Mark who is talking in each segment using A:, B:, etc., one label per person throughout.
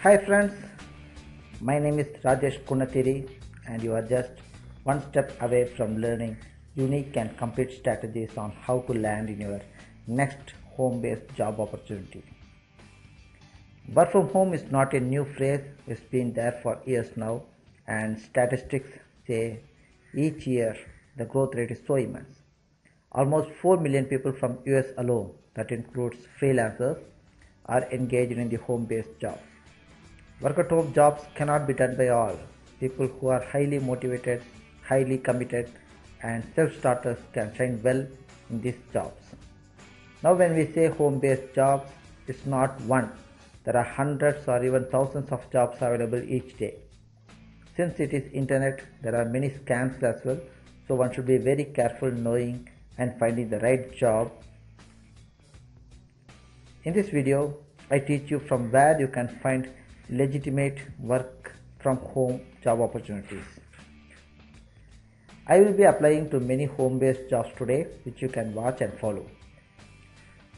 A: Hi friends, my name is Rajesh Kunatiri and you are just one step away from learning unique and complete strategies on how to land in your next home-based job opportunity. Work from home is not a new phrase, it's been there for years now and statistics say each year the growth rate is so immense. Almost 4 million people from US alone, that includes freelancers, are engaged in the home-based jobs. Work at home jobs cannot be done by all. People who are highly motivated, highly committed, and self-starters can shine well in these jobs. Now, when we say home-based jobs, it's not one. There are hundreds or even thousands of jobs available each day. Since it is internet, there are many scams as well, so one should be very careful knowing and finding the right job. In this video, I teach you from where you can find legitimate work from home job opportunities. I will be applying to many home-based jobs today, which you can watch and follow.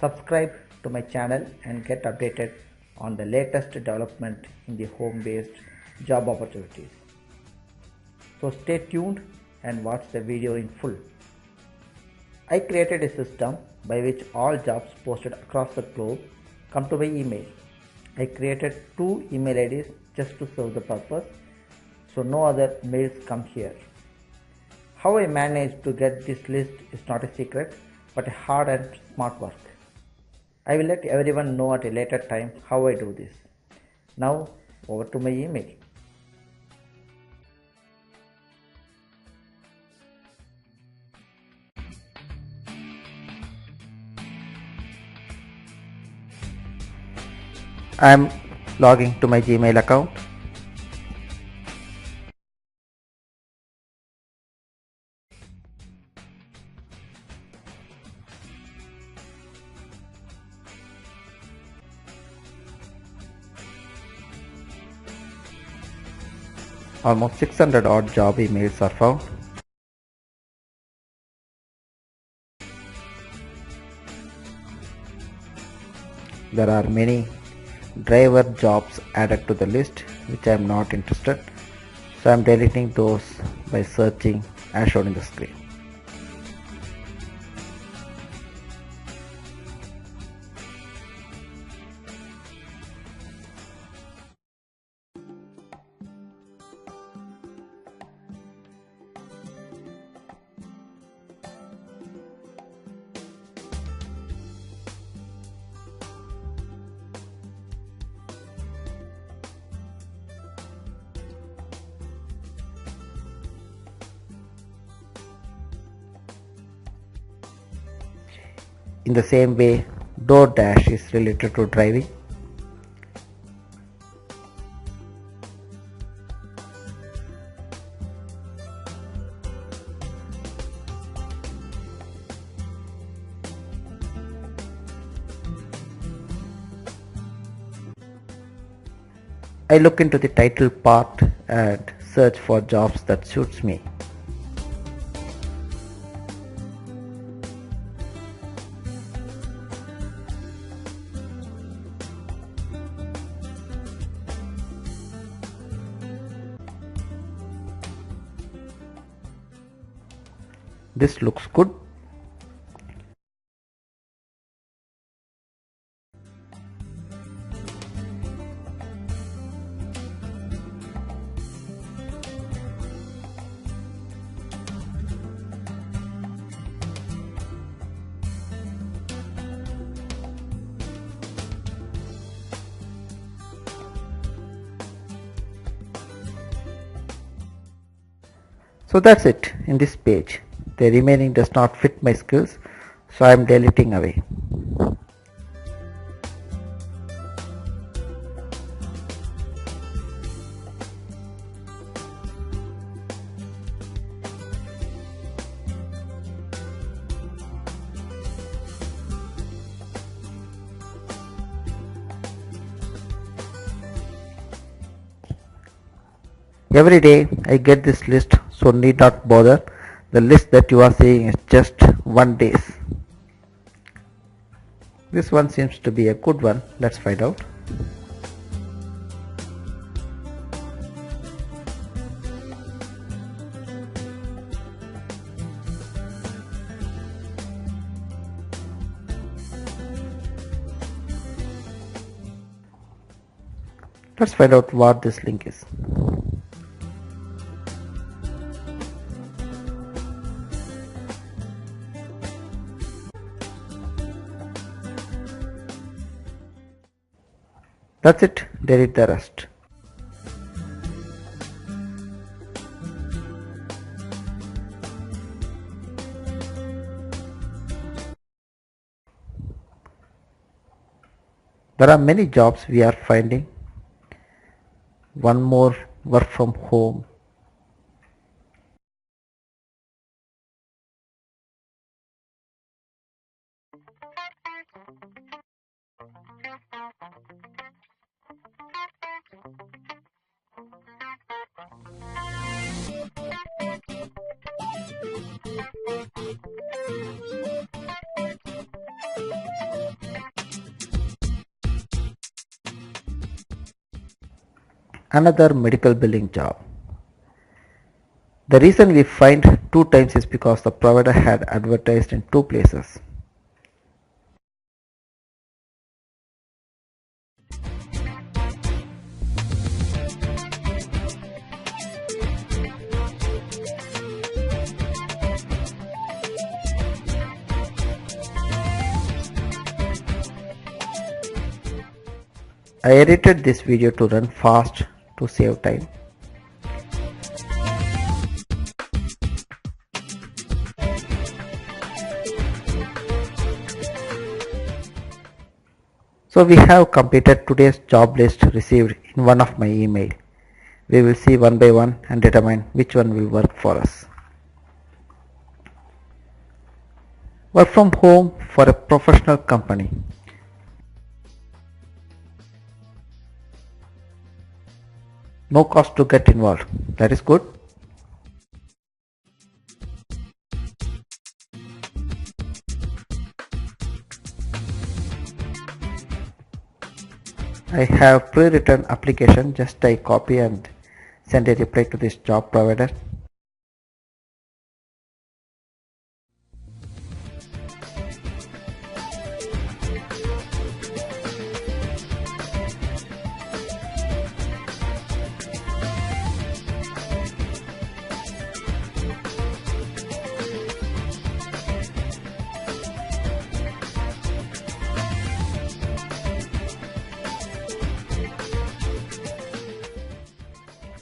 A: Subscribe to my channel and get updated on the latest development in the home-based job opportunities. So stay tuned and watch the video in full. I created a system by which all jobs posted across the globe come to my email. I created 2 email IDs just to serve the purpose, so no other mails come here. How I managed to get this list is not a secret, but a hard and smart work. I will let everyone know at a later time how I do this. Now over to my email. I am logging to my Gmail account. Almost 600 odd job emails are found. There are many driver jobs added to the list which I am not interested, so I am deleting those by searching as shown in the screen. In the same way, DoorDash is related to driving. I look into the title part and search for jobs that suits me. This looks good. So that's it in this page. The remaining does not fit my skills, so I am deleting away. Every day I get this list, so need not bother. The list that you are seeing is just one day's. This one seems to be a good one. Let's find out. Let's find out what this link is. That's it, delete the rest. There are many jobs we are finding. One more, work from home. Another medical billing job. The reason we find 2 times is because the provider had advertised in 2 places. I edited this video to run fast to save time. So we have completed today's job list received in one of my email. We will see one by one and determine which one will work for us. Work from home for a professional company. No cost to get involved. That is good. I have pre-written application, just I copy and send a reply to this job provider.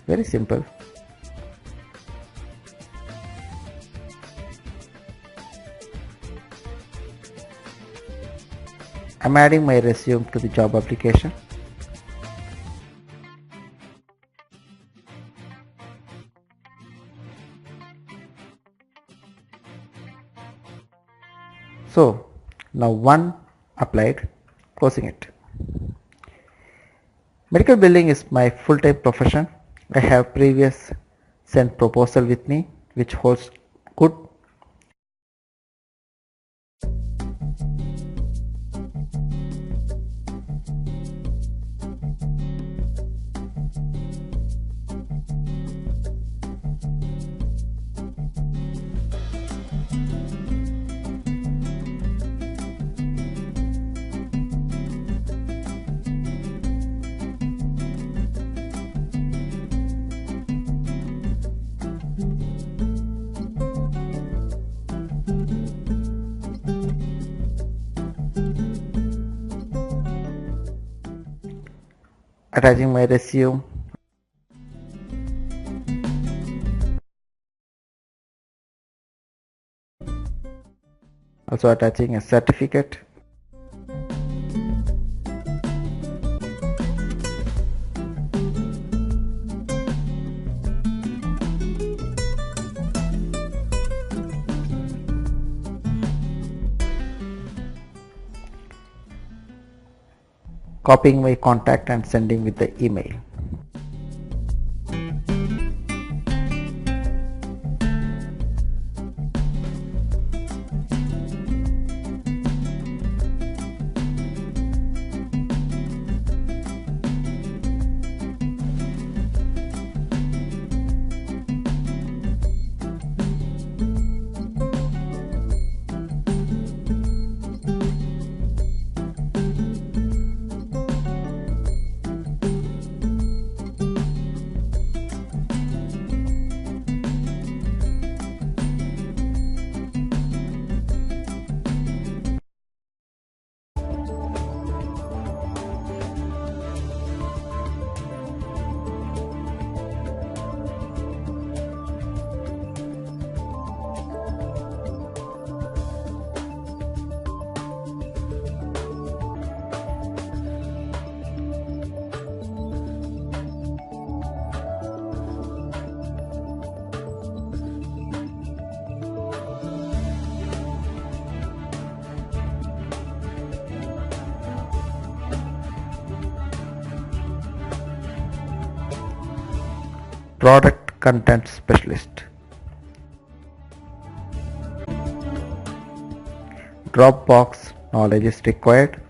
A: Very simple. I'm adding my resume to the job application. So now one applied, closing it. Medical billing is my full-time profession. I have previous sent proposal with me which holds good. Attaching my resume. Also attaching a certificate. Copying my contact and sending with the email. product content specialist. Dropbox knowledge is required.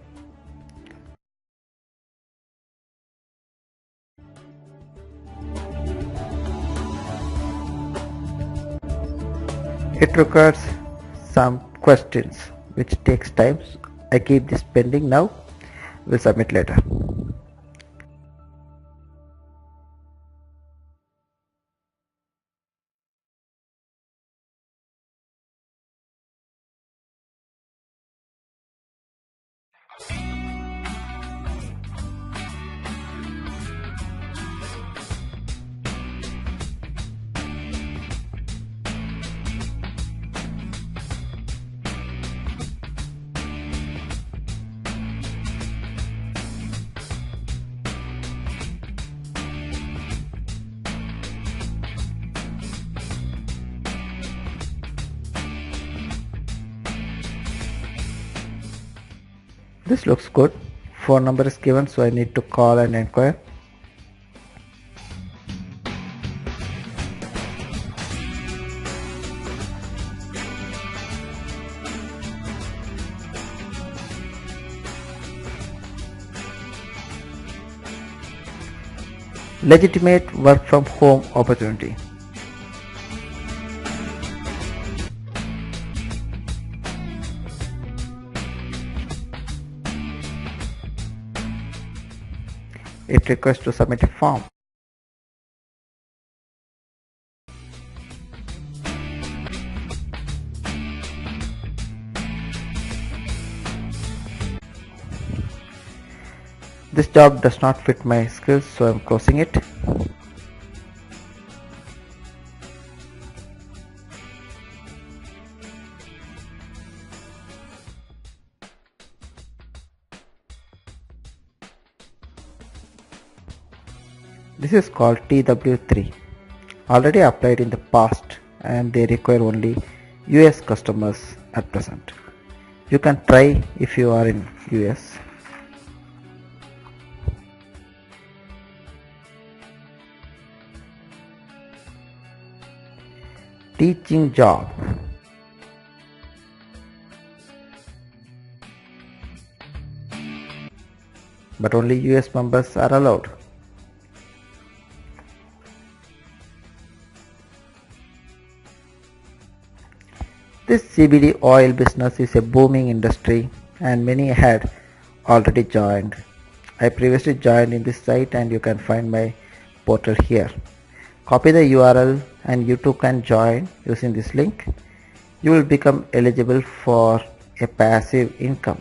A: It requires some questions which takes time. I keep this pending now. We'll submit later. This looks good. Phone number is given, so I need to call and inquire. Legitimate work from home opportunity. It requests to submit a form. This job does not fit my skills, so I'm closing it. This is called TW3. Already applied in the past and they require only US customers at present. You can try if you are in US. Teaching job. But only US members are allowed. This CBD oil business is a booming industry and many had already joined. I previously joined in this site and you can find my portal here. Copy the URL and you too can join using this link. You will become eligible for a passive income.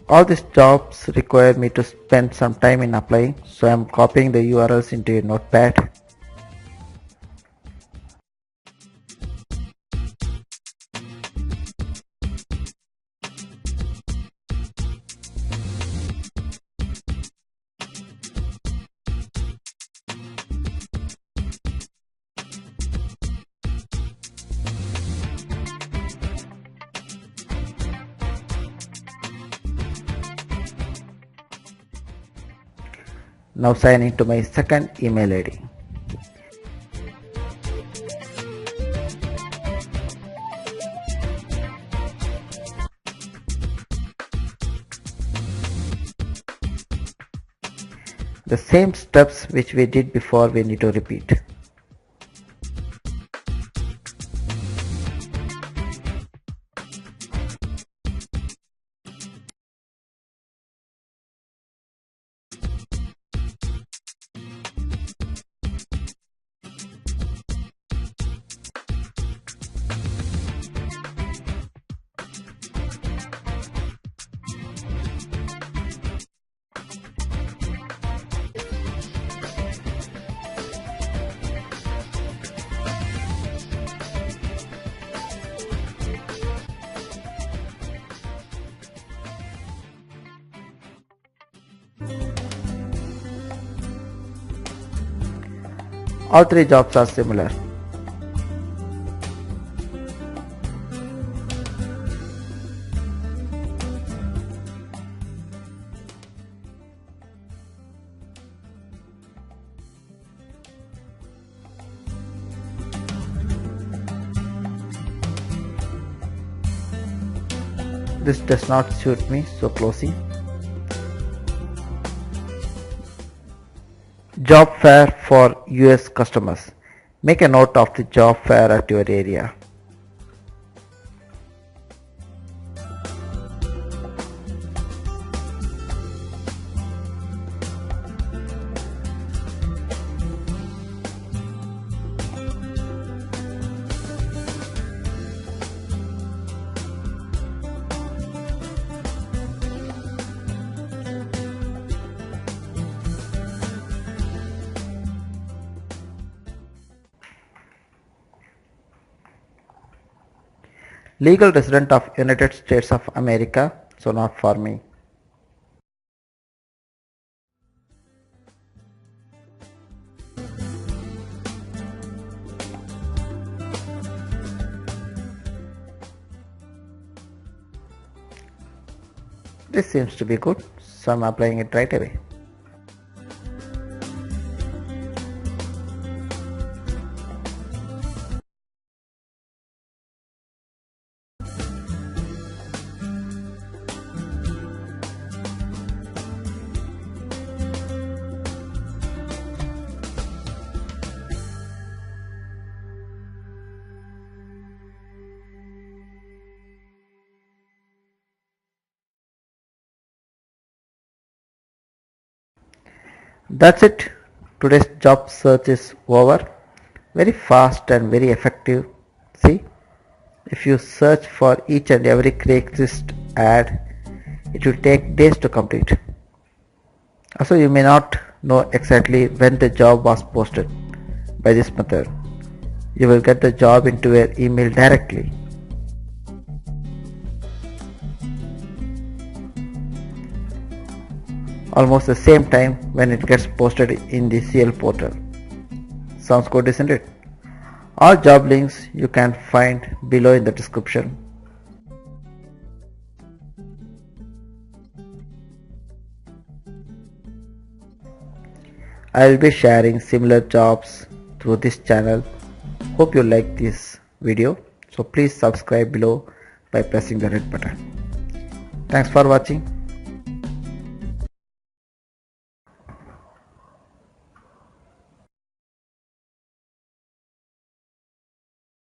A: All these jobs require me to spend some time in applying, so I am copying the URLs into a notepad. Now sign into my second email ID. The same steps which we did before we need to repeat. All three jobs are similar. This does not suit me so closely. Job fair for US customers. Make a note of the job fair at your area. Legal resident of United States of America, so not for me. This seems to be good, so I'm applying it right away. That's it. Today's job search is over. Very fast and very effective. See, if you search for each and every Craigslist ad, it will take days to complete. Also, you may not know exactly when the job was posted. By this method, you will get the job into your email directly. Almost the same time when it gets posted in the CL portal. Sounds good, isn't it? All job links you can find below in the description. I will be sharing similar jobs through this channel. Hope you like this video. So please subscribe below by pressing the red button. Thanks for watching.